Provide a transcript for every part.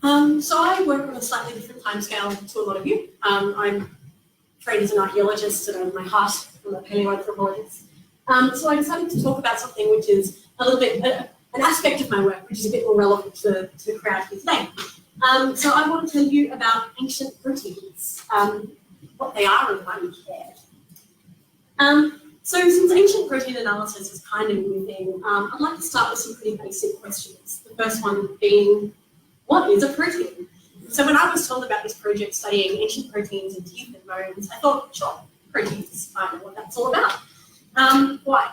So I work on a slightly different timescale to a lot of you. I'm trained as an archaeologist and my heart I'm a paleoanthropologist. So I decided to talk about something which is a little bit, an aspect of my work which is a bit more relevant to the crowd here today. So I want to tell you about ancient proteins, what they are and why we care. So since ancient protein analysis is kind of a new thing, I'd like to start with some pretty basic questions. The first one being, what is a protein? So when I was told about this project studying ancient proteins in teeth and bones, I thought, sure, proteins, I know what that's all about. Why?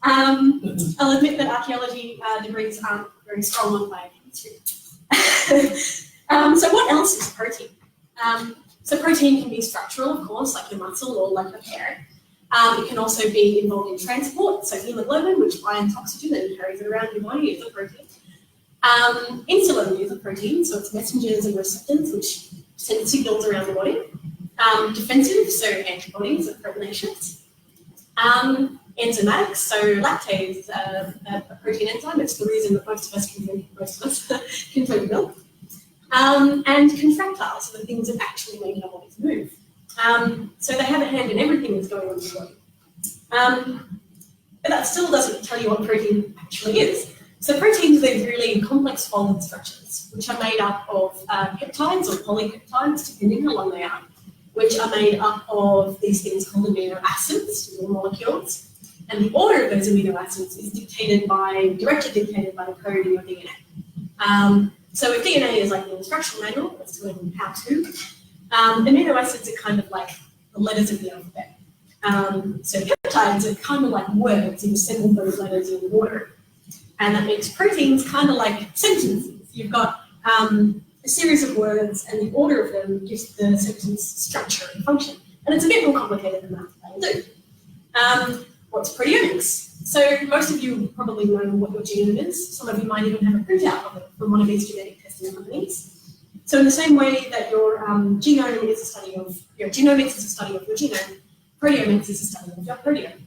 I'll admit that archaeology degrees aren't very strong on biochemistry. So what else is protein? So protein can be structural, of course, like your muscle or like a hair. It can also be involved in transport, so hemoglobin, which binds oxygen and carries it around your body, is a protein. Insulin is a protein, so it's messengers and receptors which send signals around the body. Defensive, so antibodies and proteinaceous. Enzymatics, so lactase is a protein enzyme. It's the reason that most of us can drink milk. And contractile, so the things that actually make our bodies move. So they have a hand in everything that's going on in the body. But that still doesn't tell you what protein actually is. So proteins are these really complex folded structures, which are made up of peptides or polypeptides, depending how long they are, which are made up of these things called amino acids, or molecules. And the order of those amino acids is directly dictated by the code in your DNA. So if DNA is like the instruction manual, that's telling you how to, amino acids are kind of like the letters of the alphabet. So peptides are kind of like words, you assemble those letters in order. And that makes proteins kind of like sentences. You've got a series of words, and the order of them gives the sentence structure and function. And it's a bit more complicated than that to do. What's proteomics? So most of you probably know what your genome is. Some of you might even have a printout of it from one of these genetic testing companies. So in the same way that your genome is a study of, your genomics is a study of your genome, proteomics is a study of your proteome.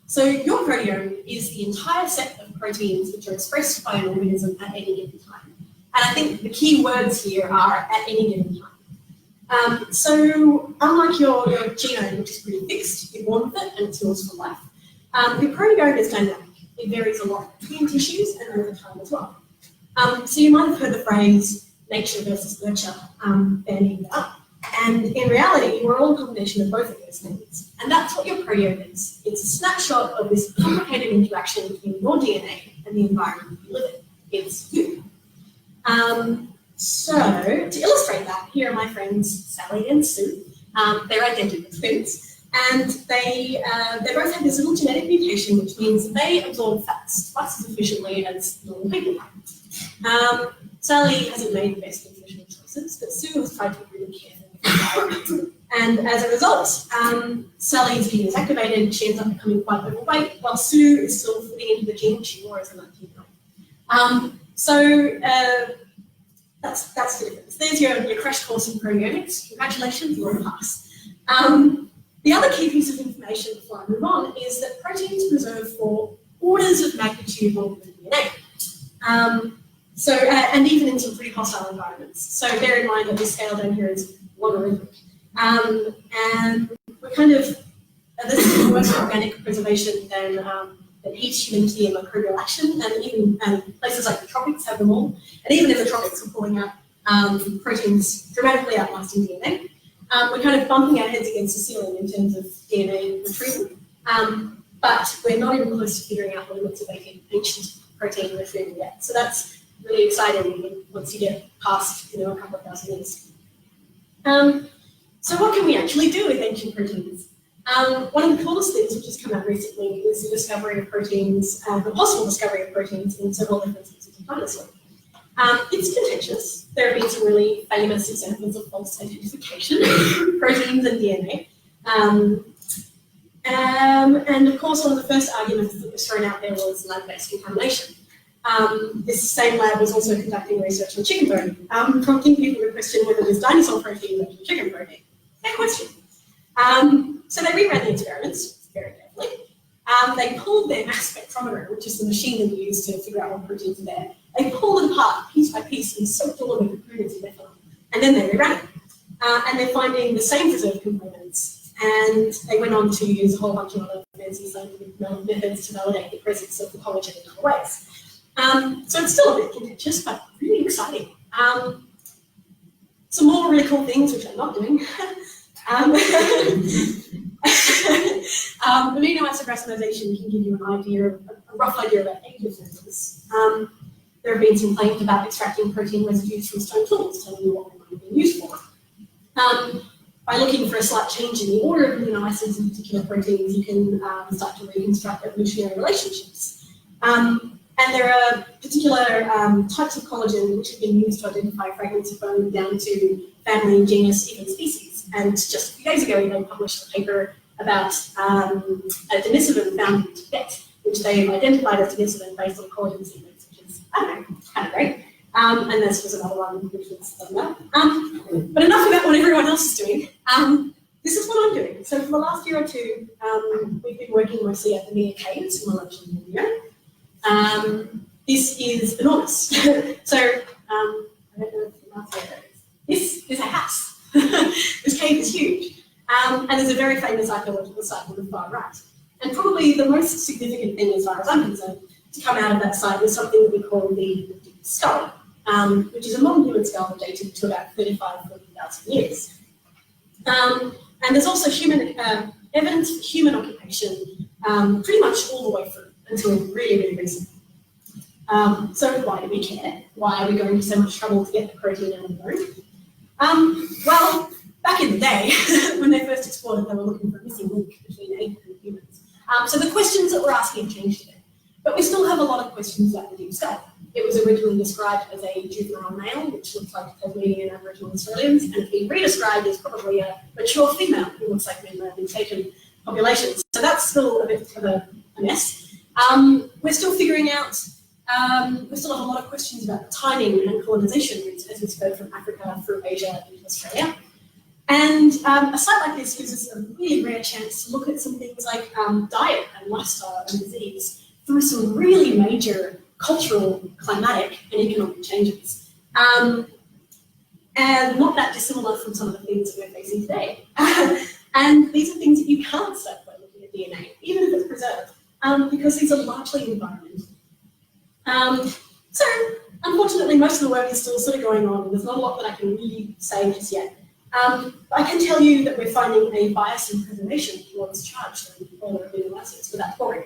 So your proteome is the entire set of proteins which are expressed by an organism at any given time. And I think the key words here are at any given time. So unlike your genome, which is pretty fixed, you're born with it and it's yours for life, your proteome is dynamic. It varies a lot between tissues and over time as well. So you might have heard the phrase nature versus nurture banding it up. And in reality, we're all a combination of both of those things. And that's what your proteome is. It's a snapshot of this complicated interaction between your DNA and the environment you live in. It's you. So to illustrate that, here are my friends Sally and Sue. They're identical twins, and they both have this little genetic mutation, which means they absorb fats twice as efficiently as normal people. Sally hasn't made the best nutritional choices, but Sue has tried to be really careful. And as a result, Sally's gene is activated, she ends up becoming quite overweight, while Sue is still fitting into the gene she wore as a 19-year-old. So that's the difference. There's your crash course in proteomics. Congratulations, you're a pass. The other key piece of information before I move on is that proteins preserve for orders of magnitude more than DNA. And even in some pretty hostile environments. So bear in mind that this scale down here is logarithmic. And we're kind of, this is worse organic preservation than heat, humidity, and microbial action, and even places like the tropics have them all. And even in the tropics, we're pulling out proteins dramatically outlasting DNA. We're kind of bumping our heads against the ceiling in terms of DNA retrieval, but we're not even close to figuring out the limits of ancient protein retrieval yet. So that's really exciting once you get past, a couple of thousand years. So what can we actually do with ancient proteins? One of the coolest things which has come out recently is the discovery of proteins, the possible discovery of proteins in several different species of dinosaurs. It's contentious. There have been some really famous examples of false identification, proteins and DNA. And of course, one of the first arguments that was thrown out there was lab-based contamination. This same lab was also conducting research on chicken bone, prompting people to question whether this dinosaur protein was a chicken protein. Fair question. So they reran the experiments very carefully, they pulled their mass spectrometer, which is the machine that we use to figure out what proteins are there. They pulled it apart piece by piece and soaked all of the components in methanol. And then they reran it. And they're finding the same preserved components. And they went on to use a whole bunch of other fancy scientific methods to validate the presence of the collagen in other ways. So it's still a bit contentious, but really exciting. Some more really cool things, which I'm not doing. Amino acid racemization can give you an idea, a rough idea about age of members. There have been some claims about extracting protein residues from stone tools, telling you what they might have been used for. By looking for a slight change in the order of amino acids in particular proteins, you can start to reconstruct evolutionary relationships. And there are particular types of collagen which have been used to identify fragments of bone down to family, genus, even species. And just a few days ago, they published a paper about a denisovan found in Tibet, which they identified as denisovan based on collagen sequence, which is, I don't know, kind of great. And this was another one which was done well. But enough about what everyone else is doing. This is what I'm doing. So for the last year or two, we've been working mostly at the Near Caves in Malaysia and India. This is enormous. So, I don't know if you can see it. This is a house. This cave is huge. And there's a very famous archaeological site on the far right. And probably the most significant thing, as far as I'm concerned, to come out of that site was something that we call the skull, which is a modern human skull dated to about 40,000 years. And there's also human evidence for human occupation pretty much all the way through until really, really recently. So why do we care? Why are we going to so much trouble to get the protein out of the bone? Well, back in the day, when they first explored it, they were looking for a missing link between ape and humans. So the questions that we're asking changed a bit. But we still have a lot of questions about the deep skull. It was originally described as a juvenile male, which looks like Tasmanian Aboriginal Australians, and it's been redescribed as probably a mature female who looks like member of taken populations. So that's still a bit of a mess. We're still figuring out, we still have a lot of questions about the timing and colonization routes as we spread from Africa through Asia into Australia. And a site like this gives us a really rare chance to look at some things like diet and lifestyle and disease through some really major cultural, climatic, and economic changes. And not that dissimilar from some of the things that we're facing today. And these are things that you can't study by looking at DNA, even if it's preserved, because these are largely environmental. So, unfortunately, most of the work is still sort of going on, and there's not a lot that I can really say just yet. I can tell you that we're finding a bias in preservation towards charged or amino acids without boring.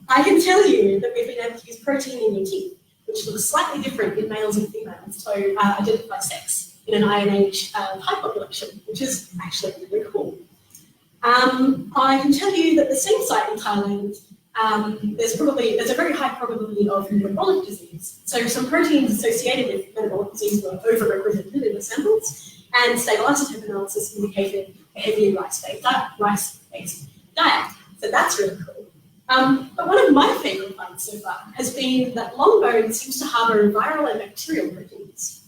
I can tell you that we've been able to use protein in your teeth, which looks slightly different in males and females, to identify sex in an INH high population, which is actually really cool. I can tell you that the same site in Thailand, there's a very high probability of metabolic disease. So some proteins associated with metabolic disease were overrepresented in the samples, and stable isotope analysis indicated a heavy rice-based diet. So that's really cool. But one of my favourite finds so far has been that long bone seems to harbour viral and bacterial proteins.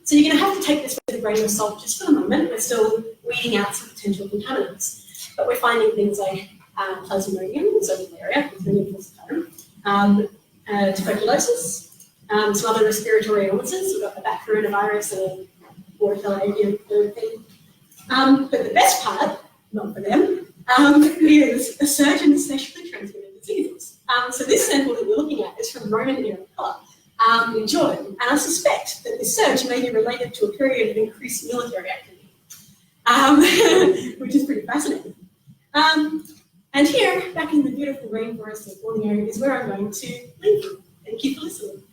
So you're going to have to take this with a grain of salt just for the moment. We're still weeding out some potential contaminants. But we're finding things like Plasmodium, so malaria, tuberculosis, some other respiratory illnesses. We've got the back coronavirus and waterfowl avian flu thing. But the best part, not for them, is a surge in sexually transmitted diseases. So this sample that we're looking at is from the Roman era in Jordan, and I suspect that this surge may be related to a period of increased military activity, which is pretty fascinating. And here, back in the beautiful rainforest of Borneo, is where I'm going to leave you. Thank you for listening.